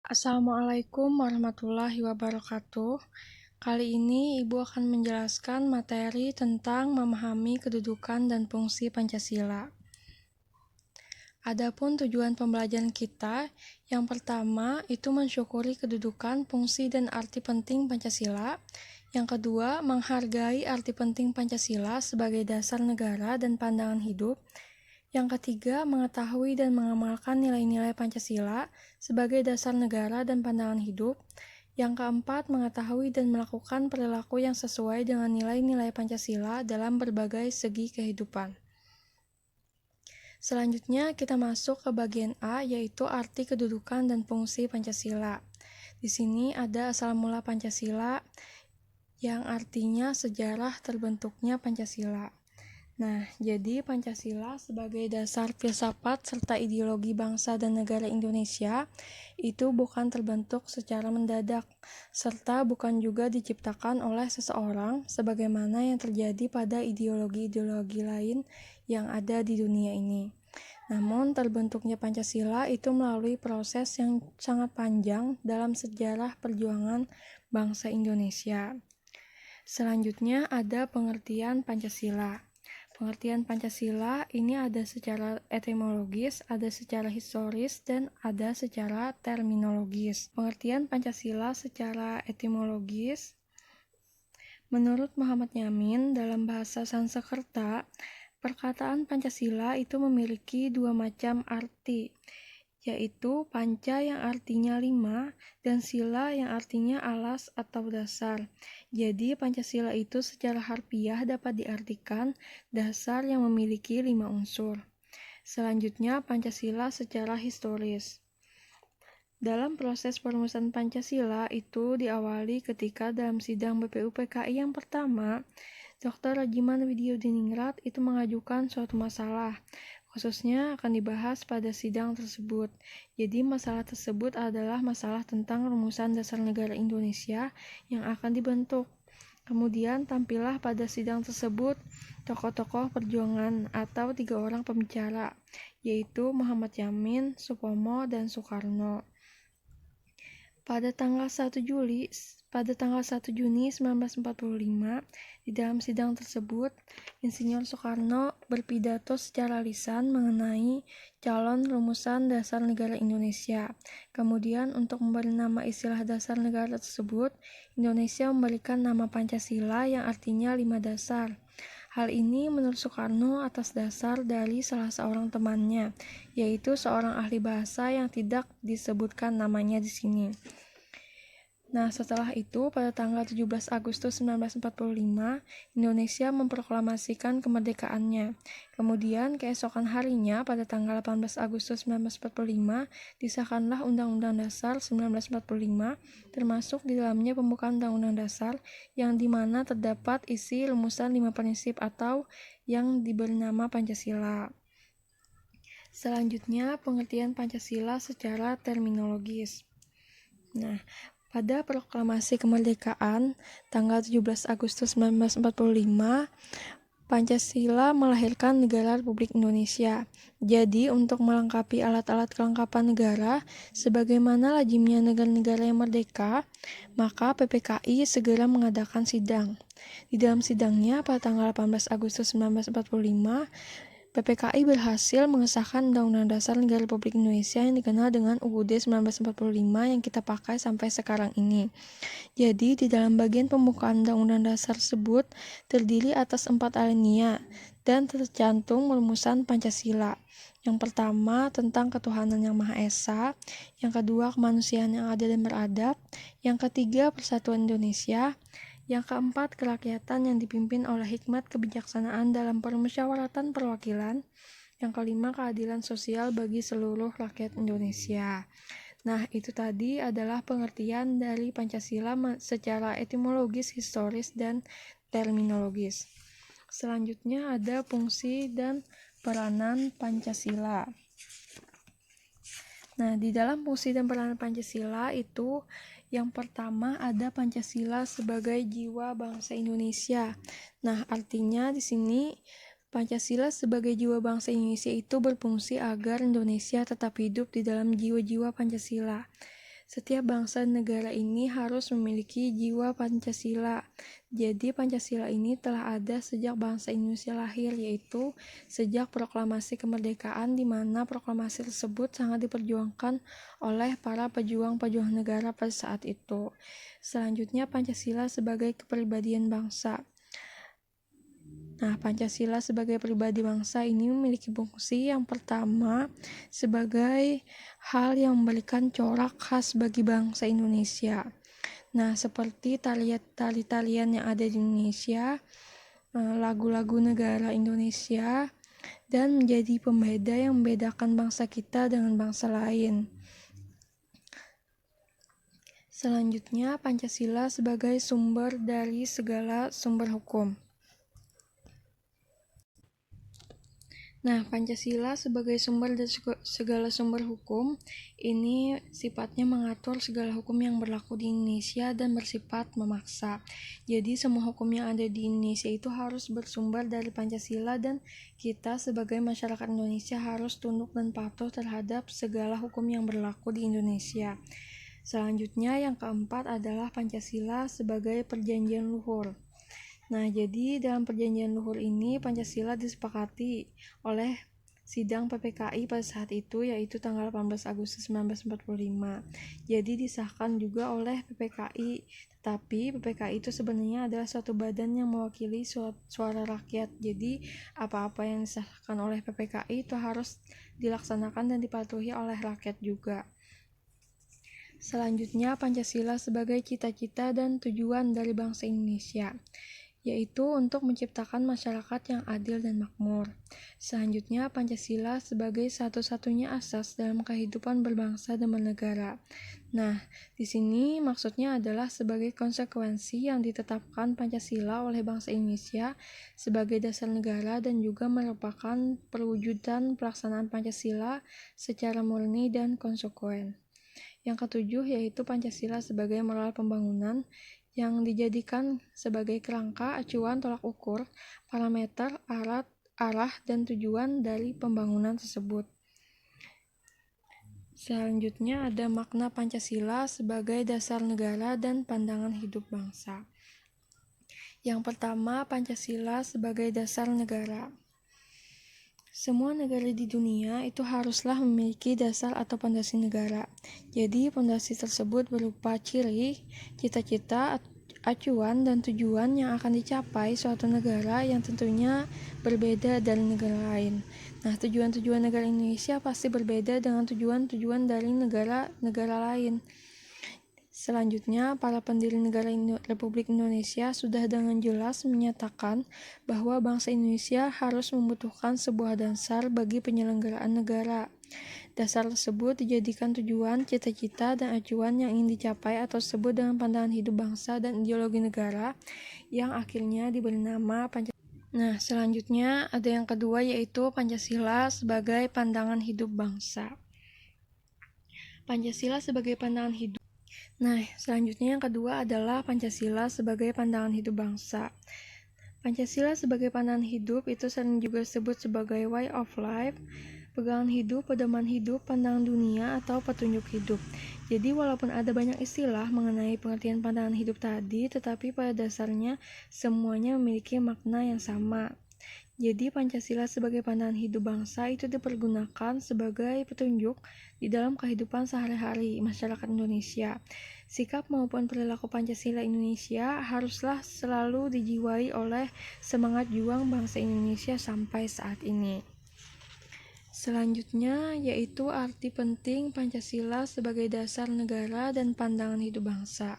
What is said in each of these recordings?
Assalamualaikum warahmatullahi wabarakatuh. Kali ini Ibu akan menjelaskan materi tentang memahami kedudukan dan fungsi Pancasila. Adapun tujuan pembelajaran kita, yang pertama itu mensyukuri kedudukan, fungsi, dan arti penting Pancasila. Yang kedua, menghargai arti penting Pancasila sebagai dasar negara dan pandangan hidup. Yang ketiga, mengetahui dan mengamalkan nilai-nilai Pancasila sebagai dasar negara dan pandangan hidup. Yang keempat, mengetahui dan melakukan perilaku yang sesuai dengan nilai-nilai Pancasila dalam berbagai segi kehidupan. Selanjutnya, kita masuk ke bagian A, yaitu arti kedudukan dan fungsi Pancasila. Di sini ada asal mula Pancasila, yang artinya sejarah terbentuknya Pancasila. Nah, jadi Pancasila sebagai dasar filsafat serta ideologi bangsa dan negara Indonesia itu bukan terbentuk secara mendadak, serta bukan juga diciptakan oleh seseorang sebagaimana yang terjadi pada ideologi-ideologi lain yang ada di dunia ini. Namun, terbentuknya Pancasila itu melalui proses yang sangat panjang dalam sejarah perjuangan bangsa Indonesia. Selanjutnya ada pengertian Pancasila. Pengertian Pancasila ini ada secara etimologis, ada secara historis, dan ada secara terminologis. Pengertian Pancasila secara etimologis, menurut Muhammad Yamin, dalam bahasa Sanskerta, perkataan Pancasila itu memiliki dua macam arti, yaitu panca yang artinya 5 dan sila yang artinya alas atau dasar. Jadi Pancasila itu secara harfiah dapat diartikan dasar yang memiliki 5 unsur. Selanjutnya Pancasila secara historis. Dalam proses perumusan Pancasila itu diawali ketika dalam sidang BPUPKI yang pertama, Dr. Rajiman Widyodiningrat itu mengajukan suatu masalah, khususnya akan dibahas pada sidang tersebut. Jadi masalah tersebut adalah masalah tentang rumusan dasar negara Indonesia yang akan dibentuk. Kemudian tampillah pada sidang tersebut tokoh-tokoh perjuangan atau 3 orang pembicara, yaitu Muhammad Yamin, Supomo, dan Soekarno. Pada tanggal 1 Juni 1945, di dalam sidang tersebut, Insinyur Soekarno berpidato secara lisan mengenai calon rumusan dasar negara Indonesia. Kemudian untuk memberi nama istilah dasar negara tersebut, Indonesia memberikan nama Pancasila yang artinya 5 dasar. Hal ini menurut Soekarno atas dasar dari salah seorang temannya, yaitu seorang ahli bahasa yang tidak disebutkan namanya di sini. Nah, setelah itu, pada tanggal 17 Agustus 1945, Indonesia memproklamasikan kemerdekaannya. Kemudian, keesokan harinya, pada tanggal 18 Agustus 1945, disahkanlah Undang-Undang Dasar 1945, termasuk di dalamnya pembukaan Undang-Undang Dasar, yang dimana terdapat isi rumusan 5 prinsip atau yang diberi nama Pancasila. Selanjutnya, pengertian Pancasila secara terminologis. Nah, pada proklamasi kemerdekaan tanggal 17 Agustus 1945, Pancasila melahirkan negara Republik Indonesia. Jadi, untuk melengkapi alat-alat kelengkapan negara, sebagaimana lazimnya negara-negara yang merdeka, maka PPKI segera mengadakan sidang. Di dalam sidangnya pada tanggal 18 Agustus 1945, PPKI berhasil mengesahkan Undang-Undang Dasar Negara Republik Indonesia yang dikenal dengan UUD 1945 yang kita pakai sampai sekarang ini. Jadi, di dalam bagian pembukaan Undang-Undang Dasar tersebut terdiri atas 4 alinea dan tercantum rumusan Pancasila. Yang pertama, tentang ketuhanan yang Maha Esa. Yang kedua, kemanusiaan yang adil dan beradab. Yang ketiga, persatuan Indonesia. Yang keempat, kerakyatan yang dipimpin oleh hikmat kebijaksanaan dalam permusyawaratan perwakilan. Yang kelima, keadilan sosial bagi seluruh rakyat Indonesia. Nah, itu tadi adalah pengertian dari Pancasila secara etimologis, historis, dan terminologis. Selanjutnya ada fungsi dan peranan Pancasila. Nah, di dalam fungsi dan peranan Pancasila itu yang pertama ada Pancasila sebagai jiwa bangsa Indonesia. Nah, artinya di sini Pancasila sebagai jiwa bangsa Indonesia itu berfungsi agar Indonesia tetap hidup di dalam jiwa-jiwa Pancasila. Setiap bangsa dan negara ini harus memiliki jiwa Pancasila. Jadi Pancasila ini telah ada sejak bangsa Indonesia lahir, yaitu sejak proklamasi kemerdekaan, di mana proklamasi tersebut sangat diperjuangkan oleh para pejuang-pejuang negara pada saat itu. Selanjutnya, Pancasila sebagai kepribadian bangsa. Nah, Pancasila sebagai pribadi bangsa ini memiliki fungsi yang pertama sebagai hal yang memberikan corak khas bagi bangsa Indonesia. Nah, seperti tarian yang ada di Indonesia, lagu-lagu negara Indonesia, dan menjadi pembeda yang membedakan bangsa kita dengan bangsa lain. Selanjutnya, Pancasila sebagai sumber dari segala sumber hukum. Nah, Pancasila sebagai sumber dari segala sumber hukum ini sifatnya mengatur segala hukum yang berlaku di Indonesia dan bersifat memaksa. Jadi semua hukum yang ada di Indonesia itu harus bersumber dari Pancasila, dan kita sebagai masyarakat Indonesia harus tunduk dan patuh terhadap segala hukum yang berlaku di Indonesia. Selanjutnya, yang keempat adalah Pancasila sebagai perjanjian luhur. Nah, jadi dalam perjanjian luhur ini Pancasila disepakati oleh sidang PPKI pada saat itu, yaitu tanggal 18 Agustus 1945. Jadi disahkan juga oleh PPKI, tetapi PPKI itu sebenarnya adalah suatu badan yang mewakili suara rakyat. Jadi apa-apa yang disahkan oleh PPKI itu harus dilaksanakan dan dipatuhi oleh rakyat juga. Selanjutnya, Pancasila sebagai cita-cita dan tujuan dari bangsa Indonesia, yaitu untuk menciptakan masyarakat yang adil dan makmur. Selanjutnya, Pancasila sebagai satu-satunya asas dalam kehidupan berbangsa dan bernegara. Nah, di sini maksudnya adalah sebagai konsekuensi yang ditetapkan Pancasila oleh bangsa Indonesia sebagai dasar negara, dan juga merupakan perwujudan pelaksanaan Pancasila secara murni dan konsekuen. Yang ketujuh yaitu Pancasila sebagai moral pembangunan, yang dijadikan sebagai kerangka, acuan, tolak ukur, parameter, arah, dan tujuan dari pembangunan tersebut. Selanjutnya ada makna Pancasila sebagai dasar negara dan pandangan hidup bangsa. Yang pertama, Pancasila sebagai dasar negara. Semua negara di dunia itu haruslah memiliki dasar atau pondasi negara. Jadi, pondasi tersebut berupa ciri, cita-cita, acuan, dan tujuan yang akan dicapai suatu negara yang tentunya berbeda dari negara lain. Nah, tujuan-tujuan negara Indonesia pasti berbeda dengan tujuan-tujuan dari negara-negara lain. Selanjutnya, para pendiri negara Republik Indonesia sudah dengan jelas menyatakan bahwa bangsa Indonesia harus membutuhkan sebuah dasar bagi penyelenggaraan negara. Dasar tersebut dijadikan tujuan, cita-cita, dan acuan yang ingin dicapai atau disebut dengan pandangan hidup bangsa dan ideologi negara yang akhirnya diberi nama Pancasila. Nah, selanjutnya ada yang kedua yaitu Pancasila sebagai pandangan hidup bangsa. Pancasila sebagai pandangan hidup. Nah, selanjutnya yang kedua adalah Pancasila sebagai pandangan hidup bangsa. Pancasila sebagai pandangan hidup itu sering juga disebut sebagai way of life, pegangan hidup, pedoman hidup, pandangan dunia, atau petunjuk hidup. Jadi walaupun ada banyak istilah mengenai pengertian pandangan hidup tadi, tetapi pada dasarnya semuanya memiliki makna yang sama. Jadi Pancasila sebagai pandangan hidup bangsa itu dipergunakan sebagai petunjuk di dalam kehidupan sehari-hari masyarakat Indonesia. Sikap maupun perilaku Pancasila Indonesia haruslah selalu dijiwai oleh semangat juang bangsa Indonesia sampai saat ini. Selanjutnya yaitu arti penting Pancasila sebagai dasar negara dan pandangan hidup bangsa.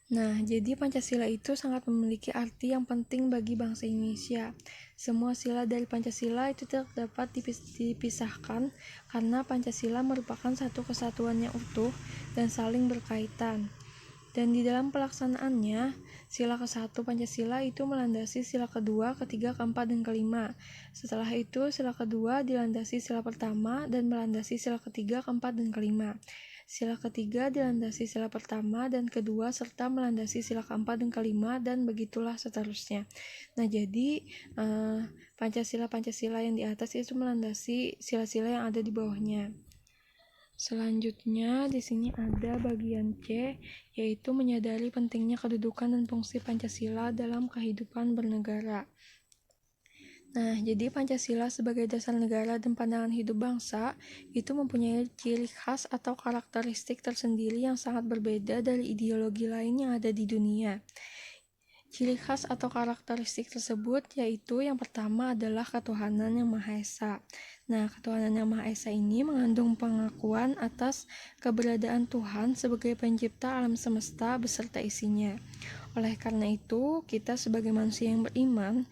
Nah, jadi Pancasila itu sangat memiliki arti yang penting bagi bangsa Indonesia. Semua sila dari Pancasila itu tidak dapat dipisahkan karena Pancasila merupakan satu kesatuan yang utuh dan saling berkaitan. Dan di dalam pelaksanaannya, sila ke-1 Pancasila itu melandasi sila kedua, ketiga, keempat, dan kelima. Setelah itu, sila kedua dilandasi sila pertama dan melandasi sila ketiga, keempat, dan kelima. Sila ketiga dilandasi sila pertama dan kedua serta melandasi sila keempat dan kelima, dan begitulah seterusnya. Nah, jadi Pancasila yang di atas itu melandasi sila-sila yang ada di bawahnya. Selanjutnya, di sini ada bagian C, yaitu menyadari pentingnya kedudukan dan fungsi Pancasila dalam kehidupan bernegara. Nah, jadi Pancasila sebagai dasar negara dan pandangan hidup bangsa itu mempunyai ciri khas atau karakteristik tersendiri yang sangat berbeda dari ideologi lain yang ada di dunia. Ciri khas atau karakteristik tersebut yaitu yang pertama adalah ketuhanan yang Maha Esa. Nah, ketuhanan yang Maha Esa ini mengandung pengakuan atas keberadaan Tuhan sebagai pencipta alam semesta beserta isinya. Oleh karena itu, kita sebagai manusia yang beriman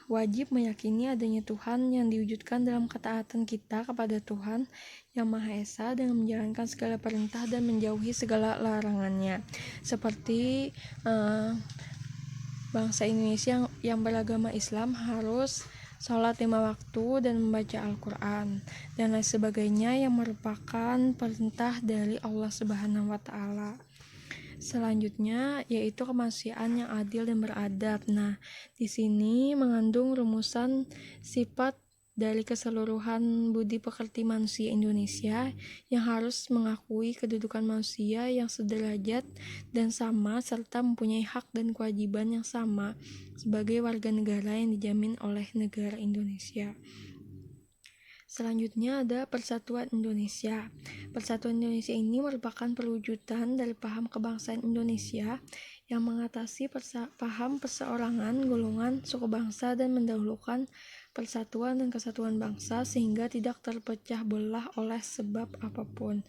wajib meyakini adanya Tuhan yang diwujudkan dalam ketaatan kita kepada Tuhan yang Maha Esa dengan menjalankan segala perintah dan menjauhi segala larangannya. Seperti bangsa Indonesia yang beragama Islam harus sholat 5 waktu dan membaca Al-Quran dan lain sebagainya yang merupakan perintah dari Allah Subhanahu wa Ta'ala. Selanjutnya yaitu kemanusiaan yang adil dan beradab. Nah, di sini mengandung rumusan sifat dari keseluruhan budi pekerti manusia Indonesia yang harus mengakui kedudukan manusia yang sederajat dan sama serta mempunyai hak dan kewajiban yang sama sebagai warga negara yang dijamin oleh negara Indonesia. Selanjutnya ada Persatuan Indonesia. Persatuan Indonesia ini merupakan perwujudan dari paham kebangsaan Indonesia yang mengatasi paham perseorangan, golongan, suku bangsa dan mendahulukan persatuan dan kesatuan bangsa sehingga tidak terpecah belah oleh sebab apapun.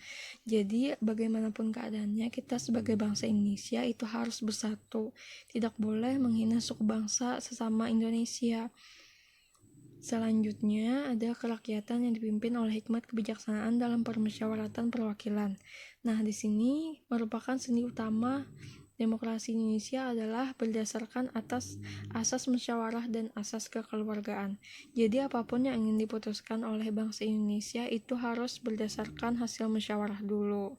Jadi bagaimanapun keadaannya kita sebagai bangsa Indonesia itu harus bersatu. Tidak boleh menghina suku bangsa sesama Indonesia. Selanjutnya ada kerakyatan yang dipimpin oleh hikmat kebijaksanaan dalam permusyawaratan perwakilan. Nah, di sini merupakan sendi utama demokrasi Indonesia adalah berdasarkan atas asas musyawarah dan asas kekeluargaan. Jadi apapun yang ingin diputuskan oleh bangsa Indonesia itu harus berdasarkan hasil musyawarah dulu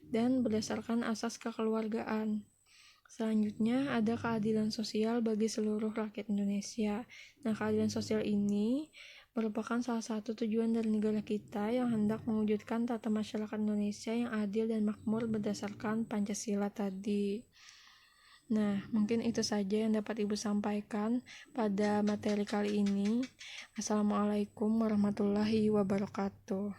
dan berdasarkan asas kekeluargaan. Selanjutnya ada keadilan sosial bagi seluruh rakyat Indonesia. Nah, keadilan sosial ini merupakan salah satu tujuan dari negara kita yang hendak mewujudkan tata masyarakat Indonesia yang adil dan makmur berdasarkan Pancasila tadi. Nah, mungkin itu saja yang dapat Ibu sampaikan pada materi kali ini. Assalamualaikum warahmatullahi wabarakatuh.